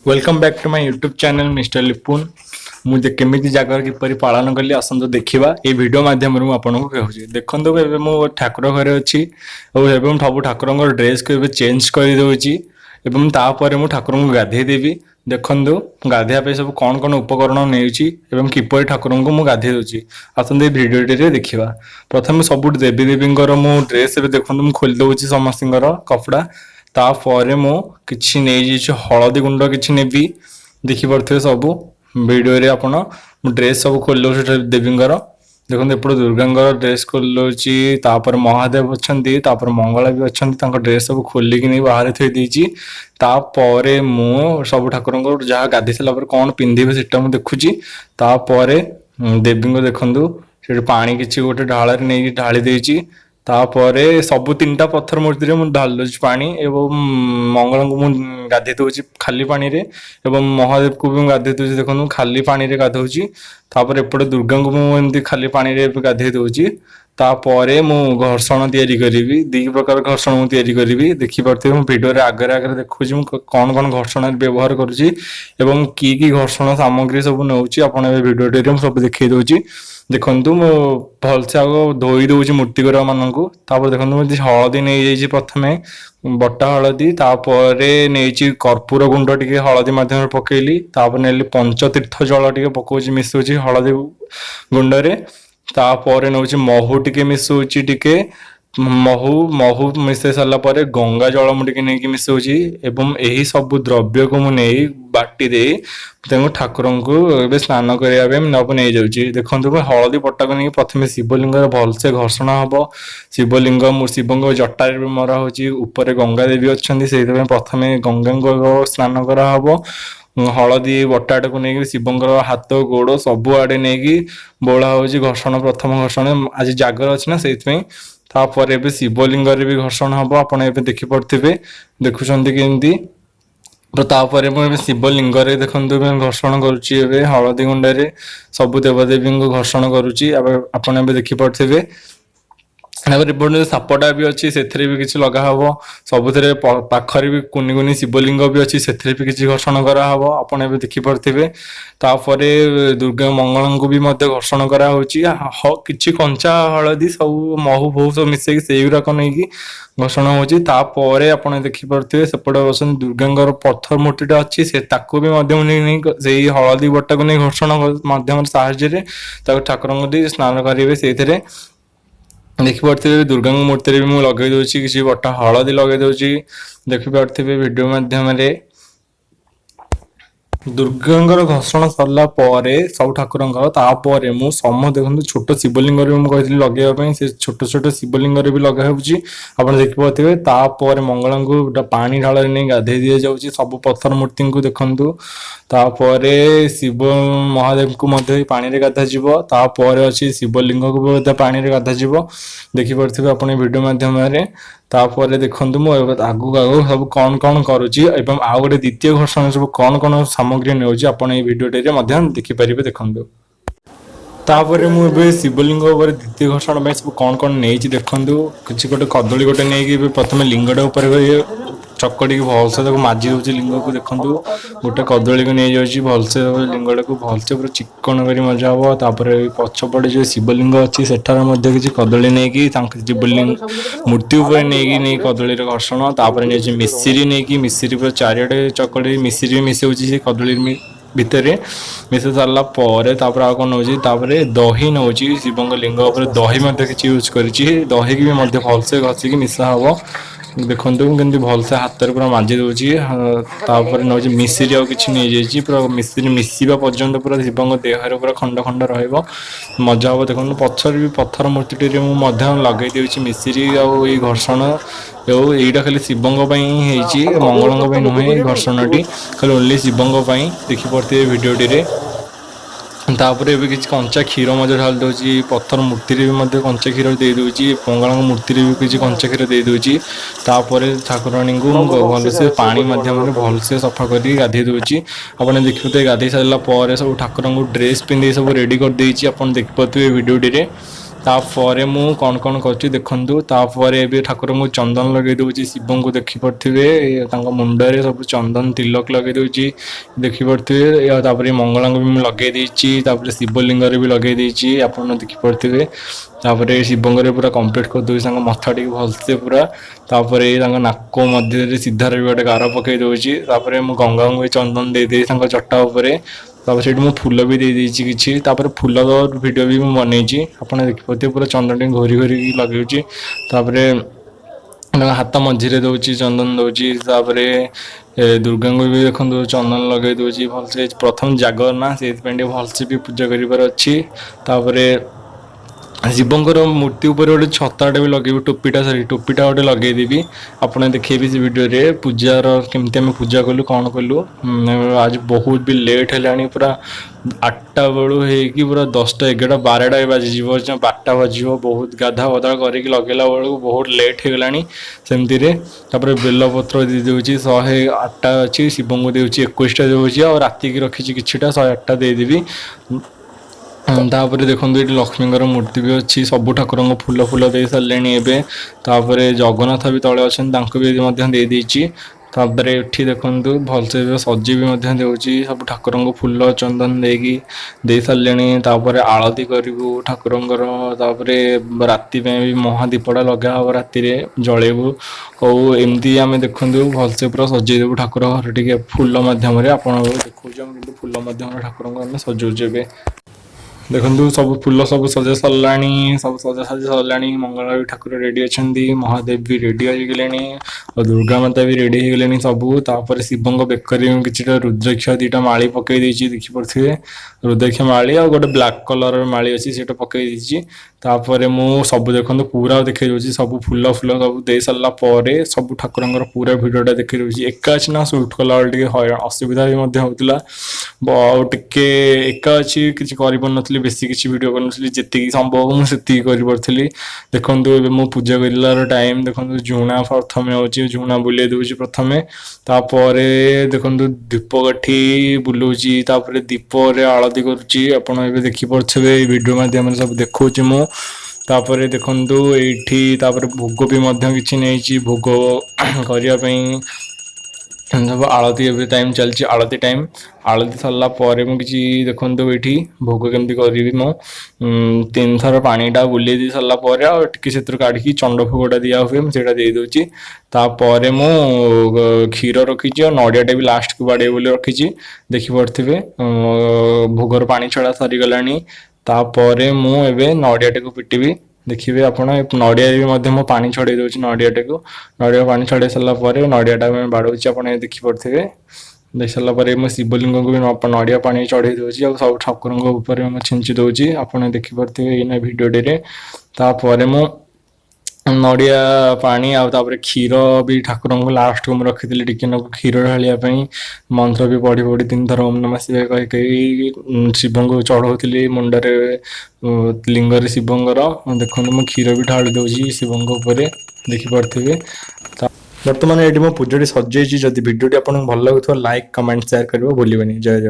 Welcome back to my YouTube channel mister Lipun. मुझे केमिति जागर किपरि पालन कली आसंतो देखिबा ए वीडियो माध्यम रे मु आपनको कहूची। देखंतो एबे मु ठाकुर घरे अछि और एबे सब ठाकुरंगर ड्रेस को एबे चेंज करि दोची एवं तापर मु ठाकुरंको गाधे देबी। देखंतो गाधेया पे सब कोन कोन उपकरण नेउची एवं किपरि ठाकुरंको मु गाधे दोची आसंतो ए वीडियो रे देखिबा। प्रथम सब देवी देवींगर मु ड्रेस एबे देखंतो मु खोल दोची समस्तिंगर कपड़ा तापर मु किछि नै जे हळदी गुंड किछि नेबी। देखि परथे सब वीडियो रे आपण ड्रेस सब खोल देवींगर देखो एपटे दुर्गांगर ड्रेस खोलुची तापर महादेव अछंती तापर मंगला भी अछंती तांको ड्रेस सब खोलिक नहीं बाहर थई दीची। तापरे मु सब ठाकुरंको जहाँ गाधी सारा पर कौन पिंधिबे सेटा मु देखुची। तापरे देवींको देखंतु से पानी किछि गोटे ढाल नहीं ढाली देची। तापरे सबु तीनटा पत्थर मूर्ति रे मु ढाल दोची पानी एवं मंगल को मु गाधे दोची खाली पानी रे एवं महादेव को भी गाधे दोची देखो खाली पानी रे गाधौची। तापर एपटे दुर्गा को मु एमती खाली पानी रे गाधे दोची। तापरे मु घर्षण तैयारी करिवि दी प्रकार घर्षण मु तैयारी करिवि। देखि परथे मु वीडियो रे आगरे आगरे देखुची मु कोन कोन घर्षण व्यवहार करूची एवं की घर्षण सामग्री सब नउची आपण ए वीडियो रे सब देखै दोची। देखंतु मु भलसे आगो धोई दोची मूर्ति कर माननकु। तापर देखंतु मु हळदी नै जाईची प्रथमे बट्टा हळदी तापरे नेची कर्पूर गुंड टिके हळदी माध्यम पकेइली। तापर नेली पंचतीर्थ जल टिके पकोची मिसुची हळदी गुंड रे। तापर नउची महू टिके मिसुची टिके महू महू मिसै सारा पर गंगा जल मुझे नहीं मिसौची एवं यही सब द्रव्य को मुझे बाटी दे ठाकुर को स्नान करने नब नहीं जाऊँगी। देखो हलदी पट्टा को नहीं प्रथम शिवलिंग भलसे घर्षण हम शिवलिंग शिव जटा मरा होपर गंगा देवी अच्छा से प्रथम गंगा स्नान कराहब। हलदी बटाटा को लेकिन शिवंकर हाथ गोड़ सब आड़े नहीं बोला हो घर्षण प्रथम घर्षण आज जागर अच्छी ना से तापर एबे शिवलिंग रे भी घर्षण हम आपण एबे देखि पड़थिबे देखुछंती केंती। तापर एबे शिवलिंग रे देखंतु घर्षण करूची एबे हळदी गुंड रे सब देवदेवी को घर्षण करूची आपण एबे देखि पड़थिबे। सापटा भी अच्छी से भी किसी लगा हम सबुरे पाखरे भी कुनि कुनि शिवलिंग भी अच्छी से भी किसी घर्षण कराहब आपड़ ए देखिपे। तापर दुर्गा मंगल को भी घर्षण कराऊँ कि कंचा हलदी सब महू फहू सब मिसेक से गुराक नहीं घर्षण होपर आप देखिपे। सेपटे बस दुर्गा पत्थर मूर्तिटा अच्छी से भी हलदी बट्टा को नहीं घर्षण माध्यम साहाय्य ठाकुर स्नान करेंगे से देखिपे। दुर्गा मूर्ति भी मुझे लगे दूसरी किसी बटा हलदी लगे दूसरी देखिपे वीडियो माध्यम दुर्गांगर घर्षण सरला सब ठाकुर मु सम देखो छोट शिवलिंग कही लगे से छोट छोट शिवलिंग भी लगे आप देखिपे। तापर मंगल को पानी ढाल नहीं गाधे दि जाऊँगी सब पत्थर मूर्ति को देखु। तापर शिव महादेव को पानी रे गाधा जीव तापर अच्छी शिवलिंग को भी पानी रे गाधा जीव देखिपे आप वीडियो माध्यम। तापर देखु मु आगू आगू सब कौन कौन करुच्ची एवं आउ गोटे द्वितीय घर्षण सब कौन कौन सामग्री नेउची आपण ए वीडियो देखिपारे देखु। तापर मुझे शिवलिंग द्वितीय घर्षण सब कौन कौन नहीं देखु किसी गोटे कदली गोटे नहीं प्रथम लिंगटा चकड़ी भलसे माजी दूसरी लिंग को देखु गोटे कदली को नहीं जाऊँगी भलसे लिंगटा को भलसे पूरा चिकन कर मजा हम। तापर पछपटे जो शिवलिंग अच्छी सेठार किसी कदली नहीं शिवलिंग मूर्ति उपर नहीं कदली घर्षण। तापर मिश्री नहीं मिश्री पूरा चारिटे चकड़ी मिश्री भी मिसौची से कदली भितर मिस सारा पर आ कौन नौ दही नौ शिव लिंग दही किसी यूज कर दही की भी भलसे घसिकी मिसा हम। देखु केमती भलसे हाथ पूरा माजी दूसरी नौ मिश्री आ कि नहीं जाइए पूरा मिश्री मिसवा पर्यंत पूरा शिव देहर पूरा खंड खंड रजा हम। देखो पछर भी पत्थर मूर्ति लगे दूसरी मिश्री आई घर्षण यहीटा खाली शिवंपाई मंगल नुहे घर्षण खाली ओनली शिवंपाई देखिपे वीडियो। तापर ए किसी कंचा क्षीर ढाल दूसरी पत्थर मूर्ति भी कंचा क्षीर दे दूसरी मंगल मूर्ति भी किसी कंचा क्षीर दे दूसरी। तापर ठाकुराणी को भलसे पानी मध्यम भलसे सफा कर गाधे दूसरी आपने देखिए। गाधे सारापर सब ठाकुर को ड्रेस पिंधे सब रेडी कर देती आप देखिपे वीडियो। तापर मु कौन कौन कर देखु तापर ए ठाकुर को चंदन लगे दूसरी शिव को देखिपे मुंडे सब चंदन तिलक लगे दूसरी देखिपे तापर मंगला भी लगे देपर शिवलिंग भी लगे देती आप देखिपे तापर शिवंगर पूरा कंप्लीट कर दूसरी मथा टी भलसे पूरा तापर नाक मध्य सीधार भी गोटे गार पकई दूसरी तापर मु गंगा भी चंदन दे चट्टा उपरे तापर से फूल भी दे किसी फूल वीडियो भी मुझे बनई आप देखिए पूरा चंदन टी घोरी घोरी लगे हाथ मझे दौर चंदन दौर दुर्गा को भी देखो चंदन लगे दूसरी भलसे प्रथम जागर ना से भलसे भी पूजा कर शिवंकर मूर्ति उपर गोटे छताटे भी लगे टोपीटा टोपीटा गोटे लगेदेवी आपने देखेबी से वीडियो पूजार केमती आम पूजा कलु कौन कलु आज बहुत भी लेट है पूरा 8टा बेलू हो पूरा 10टा 11टा 12टा बाजी 12टा बाजी बहुत गाधा बधा करके लगेला बेलू बहुत लेट हो गलानी सेमती बेलपत्र दे दूसरी 108टा अच्छी शिव को दूसरी 21टा दूसरी और राति की रखी किछिटा 108टा देदेवी तापर देखो ये लक्ष्मी मूर्ति भी अच्छी सब ठाकुर फूल फूल दे सारे एवं जगन्नाथ भी तले अच्छा भी दे देती तापर ये देखु भलसे सजी भी दूसरी सब ठाकुर को फूल चंदन दे सारे आलती करूँ ठाकुर राति भी महादीपटा लगा हम राति जलेबू और एमती आम देखु भलसे पूरा सजेदेबू ठाकुर घर टे फूल मध्यम आप देखा फूल मध्यम ठाकुर को सजाऊे देखो सब फूल सब सजा सरला सब सजा सजा सरला मंगला भी ठाकुर रेडी अच्छा महादेव भी रेडी होगले और दुर्गा माता भी रेडी होगले सबू तापर शिव बेकर कि रुद्राक्ष 2टा माली पकई देखिपे रुद्राक्ष माली और गोटे ब्लैक कलर माली अच्छी से पकई तापर मु सब देखो पूरा देखे दूसरी सब फूल फूल सब दे सारा सब ठाकुर पूरा भिडटा देखे दूसरी एका अच्छी ना सुट कला हईराण असुविधा भी होता टे एका अच्छी किसी कर बेसी किसी वीडियो कर जी संभव मुझे करी देखो मो पूजा कर टाइम देखो झुणा प्रथम हो झुणा बुले दूसरी प्रथम तापर देखो धूपकाठी बुलाऊँगी तापर दीप आलती करुच्ची आपड़ देखिपे वीडियो मध्यम सब देखा मु तापर देखु ये भोग भी किसी नहीं भोग करने सब आलती एवं टाइम चलती आलती टाइम आलती सरला मुझे देखो ये भोग केमती करी मो 3 थर पानीटा बुले दी सरला से काढ़ी चंड भोगटा दिया हुए मुझे दे दूची तापर मु क्षीर रखी और नड़ियाटा भी लास्ट को बाड़े बोली रखी देखिपे भोगर पानी छड़ा सरीगला तापर मु एवं नड़ियाटे को पिटिबी देखिए आप नड़िया भी पानी छड़े दूसरी नड़ियाटे को नड़िया पानी छड़े सारापर नड़ियाटा बाड़ौची आप देखिपे देख सारापर मो शिवलिंग को भी नड़िया पानी चढ़े दूसरी और सब ठाकुर छिंची दूसरी आप देखिपे ये भिडियोटे तापर मु नड़िया पानी आउे क्षीर भी ठाकुर को लास्ट को रखी टी क्षीर ढाई मंत्र भी पढ़ी पढ़ी 3 थर ओम नमः शिवाय कही शिव को चढ़ाऊली मुंडे लिंगर शिवंर देखो मैं क्षीर भी ढाली दूसरी शिव देखिपे बर्तमान ये मो पूजाटी सजाई जदि भिडियोटी आपको भल लगुव लाइक कमेंट शेयर करने भूलें जय जय।